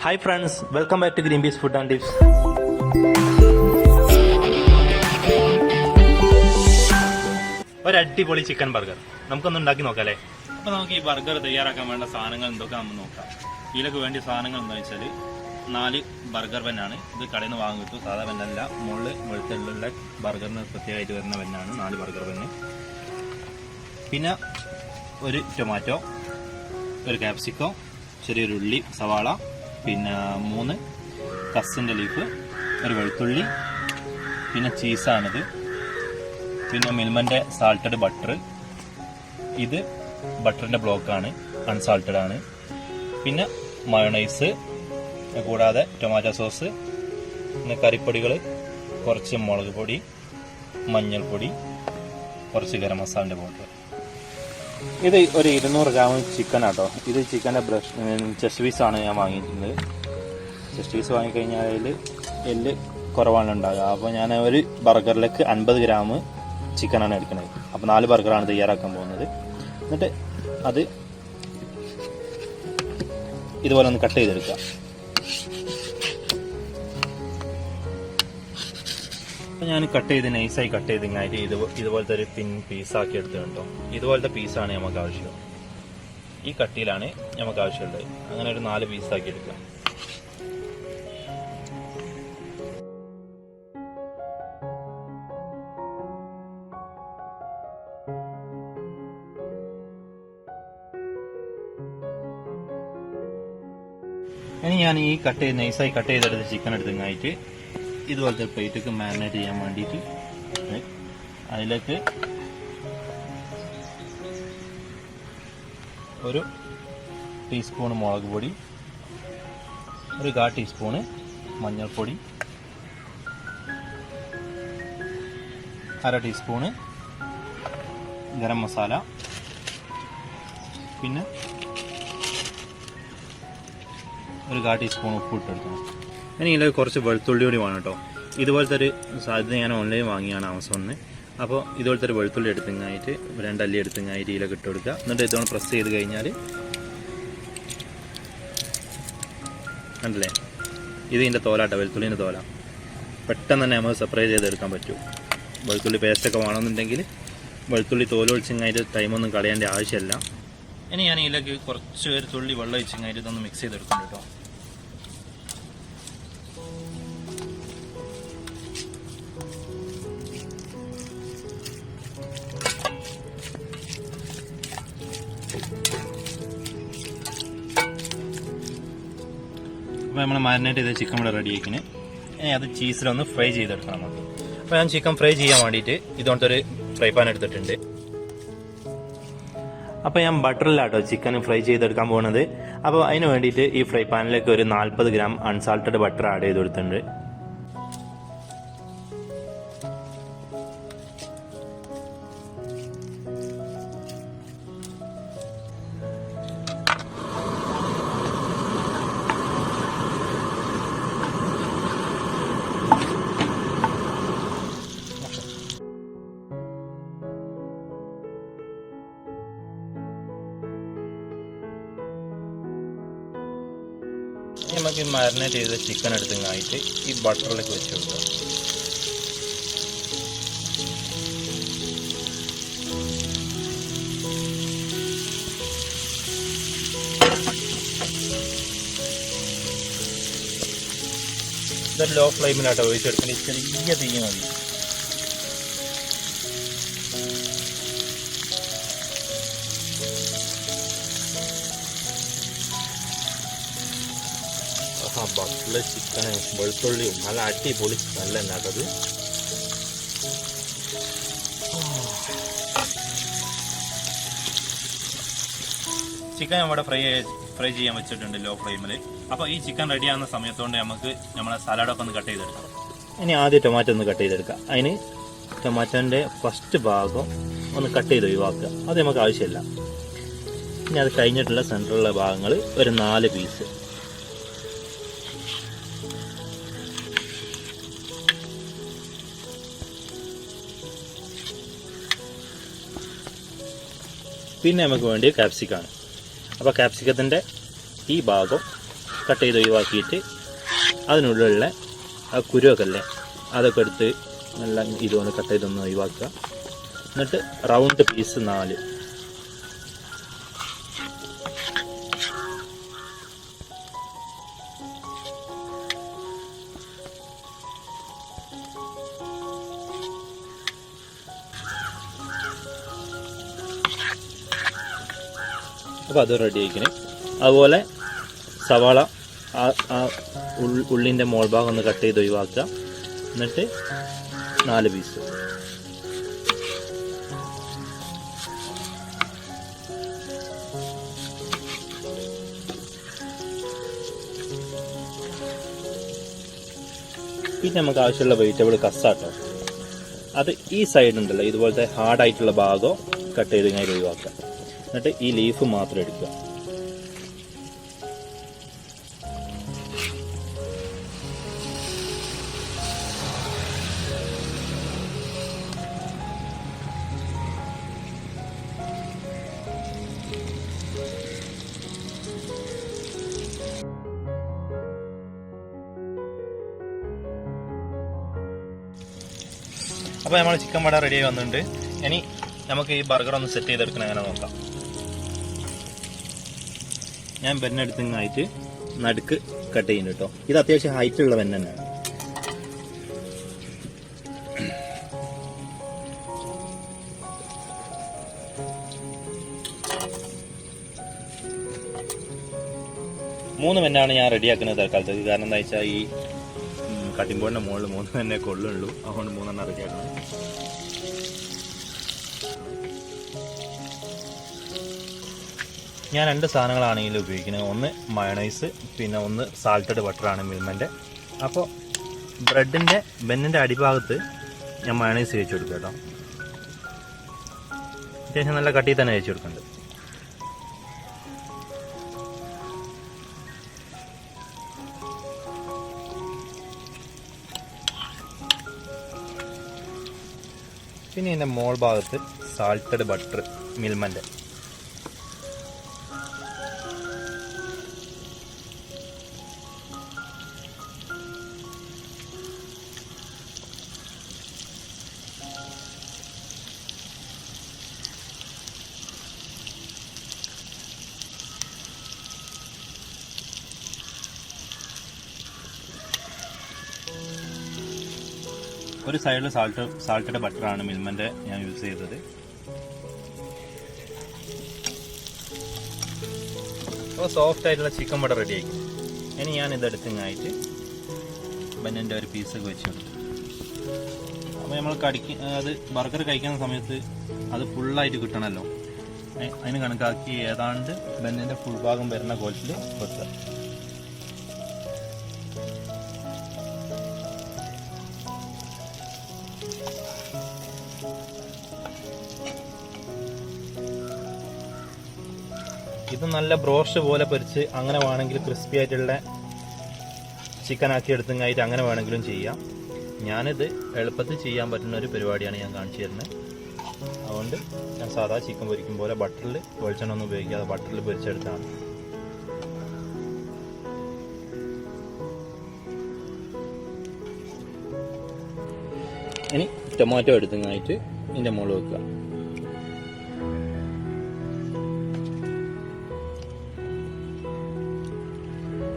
Hi friends, welcome back to Greenpeas Food and Tips. ഒരു അടിപൊളി chicken burger നമുക്കൊന്ന് ഉണ്ടാക്കി നോക്കാം അല്ലേ. അപ്പോൾ നമുക്ക് ഈ ബർഗർ തയ്യാറാക്കാൻ വേണ്ട സാധനങ്ങൾ എന്തൊക്കെ നമുക്ക് നോക്കാം. ഇതിലേക്ക് വേണ്ടിയ സാധനങ്ങൾ എന്താ വെച്ചാൽ 4 ബർഗർ പെന്നാണ്. ഇത് കടയിൽ നിന്ന് വാങ്ങി കിട്ടും. സാധാ പെന്നല്ല, മുകളിൽ വെളുത്തുള്ള ബർഗറിന് പ്രത്യേകമായിട്ട് വരുന്ന പെന്നാണ് 4 ബർഗർ പെന്ന്. പിന്നെ ഒരു ടൊമാറ്റോ, ഒരു ക്യാപ്സിക്കോ, ചെറിയൊരു ഉള്ളി, സവാള, പിന്നെ 3 കസിൻ്റെ ലീഫ്, ഒരു വെളുത്തുള്ളി, പിന്നെ ചീസാണിത്, പിന്നെ മിൽമൻ്റെ സാൾട്ടഡ് ബട്ടർ. ഇത് ബട്ടറിൻ്റെ ബ്ലോക്കാണ്, അൺസാൾട്ടഡ് ആണ്. പിന്നെ മയോണൈസ്, കൂടാതെ ടൊമാറ്റോ സോസ്, പിന്നെ കറിപ്പൊടികൾ, കുറച്ച് മുളക് പൊടി, മഞ്ഞൾപ്പൊടി, കുറച്ച് ഗരം മസാലൻ്റെ പൗഡർ. ഇത് ഒരു 200 ഗ്രാം ചിക്കൻ ആട്ടോ. ഇത് ചിക്കൻ്റെ ചെസ്റ്റ് പീസാണ് ഞാൻ വാങ്ങിയിട്ടുള്ളത്. ചെസ്റ്റ് പീസ് വാങ്ങിക്കഴിഞ്ഞാൽ അതിൽ എല്ല് കുറവാണ് ഉണ്ടാകുക. അപ്പോൾ ഞാൻ ഒരു ബർഗറിലേക്ക് 50 ഗ്രാം ചിക്കനാണ് എടുക്കുന്നത്. അപ്പോൾ 4 ബർഗറാണ് തയ്യാറാക്കാൻ പോകുന്നത്. എന്നിട്ട് അത് ഇതുപോലെ ഒന്ന് കട്ട് ചെയ്തെടുക്കുക. അപ്പോൾ ഞാൻ നൈസായി കട്ട് ചെയ്ത് കഴിഞ്ഞാൽ ഇതുപോലത്തെ ഒരു തിൻ പീസാക്കി എടുത്തിട്ടുണ്ടോ. ഇതുപോലത്തെ പീസാണ് നമുക്ക് ആവശ്യം. ഈ കട്ടിയിലാണ് നമുക്ക് ആവശ്യമുള്ളത്. അങ്ങനെ ഒരു 4 പീസാക്കി എടുക്കാം. ഇനി ഞാൻ ഈ നൈസായി കട്ട് ചെയ്തെടുത്ത് ചിക്കൻ എടുത്ത് കഴിഞ്ഞിട്ട് ഇതുപോലത്തെ പ്ലേറ്റൊക്കെ മാരിനേറ്റ് ചെയ്യാൻ വേണ്ടിയിട്ട് അതിലേക്ക് ഒരു ടീസ്പൂണ് മുളക് പൊടി, ഒരു 1/4 ടീസ്പൂണ് മഞ്ഞൾപ്പൊടി, 1/2 ടീസ്പൂണ് ഗരം മസാല, പിന്നെ ഒരു 1/4 ടീസ്പൂൺ ഉപ്പ് ഇട്ടെടുക്കണം. ഇനി ഇതിലേക്ക് കുറച്ച് വെളുത്തുള്ളി കൂടി വേണം കേട്ടോ. ഇതുപോലത്തെ ഒരു സാധ്യത ഞാൻ ഓൺലൈൻ വാങ്ങിയാണ് ആമസോണിന്. അപ്പോൾ ഇതുപോലത്തെ ഒരു വെളുത്തുള്ളി എടുത്തുങ്ങായിട്ട് 2 അല്ലി എടുത്തുങ്ങായിട്ട് ഇതിലേക്ക് ഇട്ട് കൊടുക്കുക. എന്നിട്ട് ഇതോടെ പ്രസ് ചെയ്ത് കഴിഞ്ഞാൽ കണ്ടില്ലേ, ഇത് ഇതിൻ്റെ തോലാട്ടോ, വെളുത്തുള്ളിൻ്റെ തോല. പെട്ടെന്ന് തന്നെ നമുക്ക് സെപ്പറേറ്റ് ചെയ്തെടുക്കാൻ പറ്റും. വെളുത്തുള്ളി പേസ്റ്റൊക്കെ വേണമെന്നുണ്ടെങ്കിൽ വെളുത്തുള്ളി തോലൊഴിച്ചിങ്ങായിട്ട് ടൈമൊന്നും കളയേണ്ട ആവശ്യമില്ല. ഇനി ഞാൻ ഇതിലേക്ക് കുറച്ച് പേര് തുള്ളി വെള്ളം ഒഴിച്ചിങ്ങായിട്ട് ഇതൊന്ന് മിക്സ് ചെയ്തെടുക്കും കേട്ടോ. അപ്പോൾ നമ്മൾ മാരിനേറ്റ് ചെയ്ത ചിക്കൻ ഇവിടെ റെഡി ആക്കിന്. ഇനി അത് ചീസിലൊന്ന് ഫ്രൈ ചെയ്തെടുക്കണം നമുക്ക്. അപ്പോൾ ഞാൻ ചിക്കൻ ഫ്രൈ ചെയ്യാൻ വേണ്ടിയിട്ട് ഇതുകൊണ്ടൊരു ഫ്രൈ പാൻ എടുത്തിട്ടുണ്ട്. അപ്പോൾ ഞാൻ ബട്ടറിലാട്ടോ ചിക്കൻ ഫ്രൈ ചെയ്തെടുക്കാൻ പോകുന്നത്. അപ്പോൾ അതിന് വേണ്ടിയിട്ട് ഈ ഫ്രൈ പാനിലേക്ക് ഒരു 40 ഗ്രാം അൺസാൾട്ടഡ് ബട്ടർ ആഡ് ചെയ്ത് കൊടുത്തിട്ടുണ്ട്. നമുക്ക് മാരിനേറ്റ് ചെയ്ത ചിക്കൻ എടുത്തുങ്ങായിട്ട് ഈ ബട്ടറിലേക്ക് വെച്ച് കൊടുക്കുക. ഇതൊരു ലോ ഫ്ലെയിമിലാട്ടോ ഒഴിച്ചെടുക്കേണ്ടത്. ചെറിയ തീ മതി. ബട്ടറിലെ ചിക്കന് വെളുത്തുള്ളിയും നല്ല അടിപൊളി നല്ല ഉണ്ടാക്കത്. ചിക്കൻ നമ്മുടെ ഫ്രൈ ചെയ്യാൻ വെച്ചിട്ടുണ്ട് ലോ ഫ്ലെയിമിൽ. അപ്പോൾ ഈ ചിക്കൻ റെഡിയാകുന്ന സമയത്തോണ്ട് നമുക്ക് നമ്മളെ സലാഡൊക്കെ ഒന്ന് കട്ട് ചെയ്തെടുക്കാം. ഇനി ആദ്യം ടൊമാറ്റോ ഒന്ന് കട്ട് ചെയ്തെടുക്കാം. അതിന് ടൊമാറ്റോൻ്റെ ഫസ്റ്റ് ഭാഗം ഒന്ന് കട്ട് ചെയ്ത് ഒഴിവാക്കുക. അത് നമുക്ക് ആവശ്യമില്ല. ഇനി അത് കഴിഞ്ഞിട്ടുള്ള സെൻറ്ററിലുള്ള ഭാഗങ്ങൾ ഒരു 4 പീസ്. പിന്നെ നമുക്ക് വേണ്ടി ക്യാപ്സിക്കാണ്. അപ്പോൾ ക്യാപ്സിക്കത്തിൻ്റെ ഈ ഭാഗം കട്ട് ചെയ്ത് ഒഴിവാക്കിയിട്ട് അതിനുള്ളിലുള്ള ആ കുരുവൊക്കെ അല്ലേ അതൊക്കെ എടുത്ത് നല്ല ഇതുകൊണ്ട് കട്ട് ചെയ്തൊന്ന് ഒഴിവാക്കുക. എന്നിട്ട് റൗണ്ട് പീസ് 4. അപ്പോൾ അത് റെഡി ആയിക്കണേ. അതുപോലെ സവാള ഉള്ളിൻ്റെ മോൾ ഭാഗം ഒന്ന് കട്ട് ചെയ്ത് ഒഴിവാക്കുക. എന്നിട്ട് 4 പീസ്. പിന്നെ നമുക്ക് ആവശ്യമുള്ള വെജിറ്റബിൾ കസാട്ടോ. അത് ഈ സൈഡ് ഉണ്ടല്ലോ ഇതുപോലത്തെ ഹാർഡായിട്ടുള്ള ഭാഗം കട്ട് ചെയ്ത് ഇങ്ങനെ ഒഴിവാക്കുക. എന്നിട്ട് ഈ ലീഫ് മാത്രം എടുക്കുക. അപ്പോൾ നമ്മൾ ചിക്കൻ വട റെഡിയായി വന്നിട്ടുണ്ട്. ഇനി നമുക്ക് ഈ ബർഗർ ഒന്ന് സെറ്റ് ചെയ്തെടുക്കണം, അങ്ങനെ നോക്കാം. ഞാൻ ബെന്നെടുത്തങ്ങായിട്ട് നടുക്ക് കട്ട് ചെയ്യുന്നു കേട്ടോ. ഇത് അത്യാവശ്യം ഹൈറ്റുള്ള ബെൻ തന്നെയാണ്. മൂന്ന് ബെന്നാണ് ഞാൻ റെഡിയാക്കുന്നത് തൽക്കാലത്തേക്ക്. കാരണം എന്താ വെച്ചാൽ ഈ കട്ടിംഗ് ബോർഡിൻ്റെ മുകളിൽ 3 തന്നെ കൊള്ളുള്ളൂ. അതുകൊണ്ട് 3 റെഡിയാക്കണം. ഞാൻ 2 സാധനങ്ങളാണെങ്കിൽ ഉപയോഗിക്കുന്നത്. ഒന്ന് മയണൈസ്, പിന്നെ ഒന്ന് സാൾട്ടഡ് ബട്ടറാണ് മിൽമൻ്റെ. അപ്പോൾ ബ്രെഡിൻ്റെ ബെന്നിൻ്റെ അടിഭാഗത്ത് ഞാൻ മയണൈസ് തേച്ച് കൊടുക്കുക കേട്ടോ. അത്യാവശ്യം നല്ല കട്ടിയിൽ തന്നെ തേച്ച് കൊടുക്കുന്നുണ്ട്. പിന്നെ ഇതിൻ്റെ മോൾ ഭാഗത്ത് സാൾട്ടഡ് ബട്ടർ മിൽമൻ്റെ. ഒരു സൈഡിൽ സാൾട്ടഡ് ബട്ടറാണ് മിൽമൻ്റെ ഞാൻ യൂസ് ചെയ്തത്. അപ്പോൾ സോഫ്റ്റ് ആയിട്ടുള്ള ചിക്കൻ വട റെഡി ആക്കി. ഇനി ഞാൻ ഇതെടുത്തങ്ങായിട്ട് ബന്നിൻ്റെ ഒരു പീസൊക്കെ വെച്ച് കൊടുത്തു. അപ്പോൾ നമ്മൾ അത് ബർഗർ കഴിക്കുന്ന സമയത്ത് അത് ഫുള്ളായിട്ട് കിട്ടണമല്ലോ. അതിന് കണക്കാക്കി ഏതാണ്ട് ബന്നിൻ്റെ ഫുൾ ഭാഗം വരുന്ന കോലത്തിൽ വെക്കുക. ഇത് നല്ല ബ്രോസ്റ്റ് പോലെ പൊരിച്ച് അങ്ങനെ വേണമെങ്കിൽ ക്രിസ്പി ആയിട്ടുള്ള ചിക്കൻ ആക്കി എടുത്തങ്ങായിട്ട് അങ്ങനെ വേണമെങ്കിലും ചെയ്യാം. ഞാനിത് എളുപ്പത്തിൽ ചെയ്യാൻ പറ്റുന്ന ഒരു പരിപാടിയാണ് ഞാൻ കാണിച്ചു തരുന്നത്. അതുകൊണ്ട് ഞാൻ സാധാ ചിക്കൻ പൊരിക്കും പോലെ ബട്ടറിൽ വെളിച്ചെണ്ണ ഒന്നും ഉപയോഗിക്കാതെ ബട്ടറിൽ പൊരിച്ചെടുത്താണ്. ഇനി ടൊമാറ്റോ എടുത്തങ്ങായിട്ട് ഇതിൻ്റെ മുകളിൽ വെക്കുക.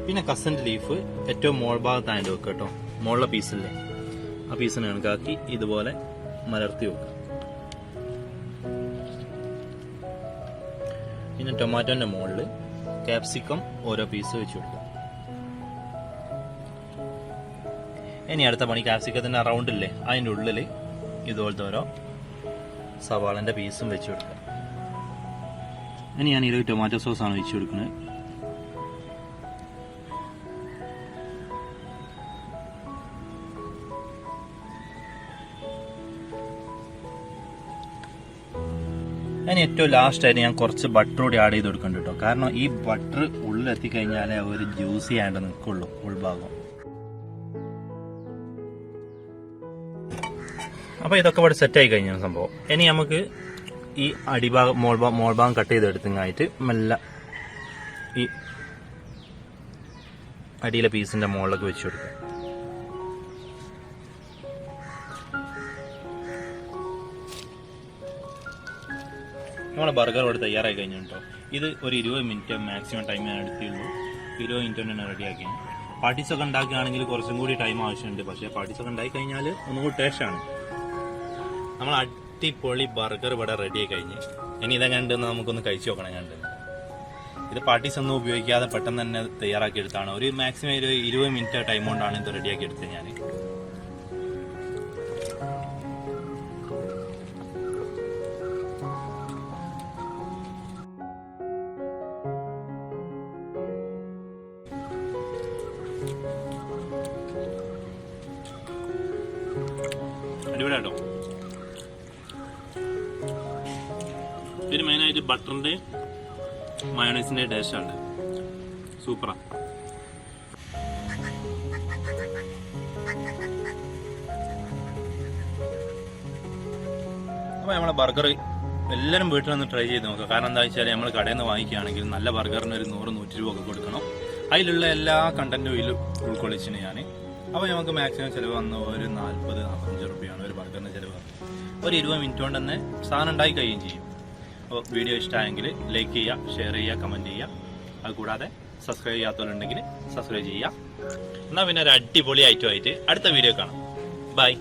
പിന്നെ കസൻറ്റ് ലീഫ് ഏറ്റവും മോൾ ഭാഗത്തായിട്ട് വെക്കുക കേട്ടോ. മുകളിലെ പീസില്ലേ ആ പീസിന് കണക്കാക്കി ഇതുപോലെ മലർത്തി വെക്കുക. പിന്നെ ടൊമാറ്റോൻ്റെ മുകളിൽ ക്യാപ്സിക്കം ഓരോ പീസ് വെച്ച് കൊടുക്കുക. ഇനി അടുത്ത പണി ക്യാപ്സിക്കത്തിൻ്റെ റൗണ്ടില്ലേ അതിൻ്റെ ഉള്ളിൽ ഇതുപോലത്തെ ഓരോ സവാളൻ്റെ പീസും വെച്ച് കൊടുക്കുക. ഇനി ഞാൻ ഇതിൽ ടൊമാറ്റോ സോസാണ് വെച്ച് കൊടുക്കുന്നത്. ഞാൻ ഏറ്റവും ലാസ്റ്റായിട്ട് ഞാൻ കുറച്ച് ബട്ടർ കൂടി ആഡ് ചെയ്ത് കൊടുക്കുന്നുണ്ട് കേട്ടോ. കാരണം ഈ ബട്ടർ ഉള്ളിലെത്തിക്കഴിഞ്ഞാലേ ഒരു ജ്യൂസി ആയിട്ട് നിൽക്കുള്ളൂ ഉൾഭാഗം. അപ്പോൾ ഇതൊക്കെ ഇവിടെ സെറ്റായി കഴിഞ്ഞ സംഭവം. ഇനി നമുക്ക് ഈ അടിഭാഗം മോൾഭാഗം കട്ട് ചെയ്തെടുത്തങ്ങായിട്ട് മെല്ലെ ഈ അടിയിലെ പീസിൻ്റെ മുകളിലേക്ക് വെച്ച് കൊടുക്കുക. നമ്മളെ ബർഗർ ഇവിടെ തയ്യാറായി കഴിഞ്ഞു കേട്ടോ. ഇത് ഒരു 20 മിനിറ്റ് മാക്സിമം ടൈം ഞാൻ എടുത്തുള്ളൂ. 20 മിനിറ്റ് തന്നെ റെഡിയാക്കി. പാർട്ടീസൊക്കെ ഉണ്ടാക്കുകയാണെങ്കിൽ കുറച്ചും കൂടി ടൈം ആവശ്യമുണ്ട്. പക്ഷേ പാർട്ടീസൊക്കെ ഉണ്ടായി കഴിഞ്ഞാൽ ഒന്നുകൂടി ടേസ്റ്റാണ്. നമ്മൾ അടിപൊളി ബർഗർ ഇവിടെ റെഡിയായി കഴിഞ്ഞ്. ഇനി ഇതെങ്ങനെ ഉണ്ടെന്ന് നമുക്കൊന്ന് കഴിച്ചു നോക്കണം. കണ്ട് ഇത് പാർട്ടീസ് ഒന്നും ഉപയോഗിക്കാതെ പെട്ടെന്ന് തന്നെ തയ്യാറാക്കി എടുത്താണ്. ഒരു മാക്സിമം ഒരു 20 മിനിറ്റ് ടൈം കൊണ്ടാണ് ഇത് റെഡിയാക്കി എടുത്തത് ഞാൻ. അടിപൊളിയാട്ടോ. ഇതിന് മെയിനായിട്ട് ബട്ടറിൻ്റെ മയോണൈസിൻ്റെ ടേസ്റ്റാണ്. സൂപ്പറാണ്. അപ്പോൾ നമ്മളെ ബർഗർ എല്ലാവരും വീട്ടിലൊന്ന് ട്രൈ ചെയ്ത് നോക്കുക. കാരണം എന്താ വെച്ചാൽ നമ്മൾ കടയിൽ നിന്ന് വാങ്ങിക്കുകയാണെങ്കിൽ നല്ല ബർഗറിന് ഒരു 100-100 രൂപ ഒക്കെ കൊടുക്കണം. അതിലുള്ള എല്ലാ കണ്ടന്റും ഇതിൽ ഉൾക്കൊള്ളിച്ചിന് ഞാൻ. അപ്പോൾ നമുക്ക് മാക്സിമം ചിലവ് വന്ന് ഒരു 40-45 രൂപയാണ് ഒരു ബർഗറിന് ചിലവ്. ഒരു 20 മിനിറ്റ് കൊണ്ട് തന്നെ സാധനം ഉണ്ടാക്കി കഴിയുകയും ചെയ്യും. അപ്പോൾ വീഡിയോ ഇഷ്ടമായെങ്കിൽ ലൈക്ക് ചെയ്യുക, ഷെയർ ചെയ്യുക, കമൻറ്റ് ചെയ്യുക. അതുകൂടാതെ സബ്സ്ക്രൈബ് ചെയ്യാത്തവരുണ്ടെങ്കിൽ സബ്സ്ക്രൈബ് ചെയ്യുക. എന്നാൽ പിന്നെ ഒരു അടിപൊളി ഐറ്റമായിട്ട് അടുത്ത വീഡിയോ കാണാം. ബൈ.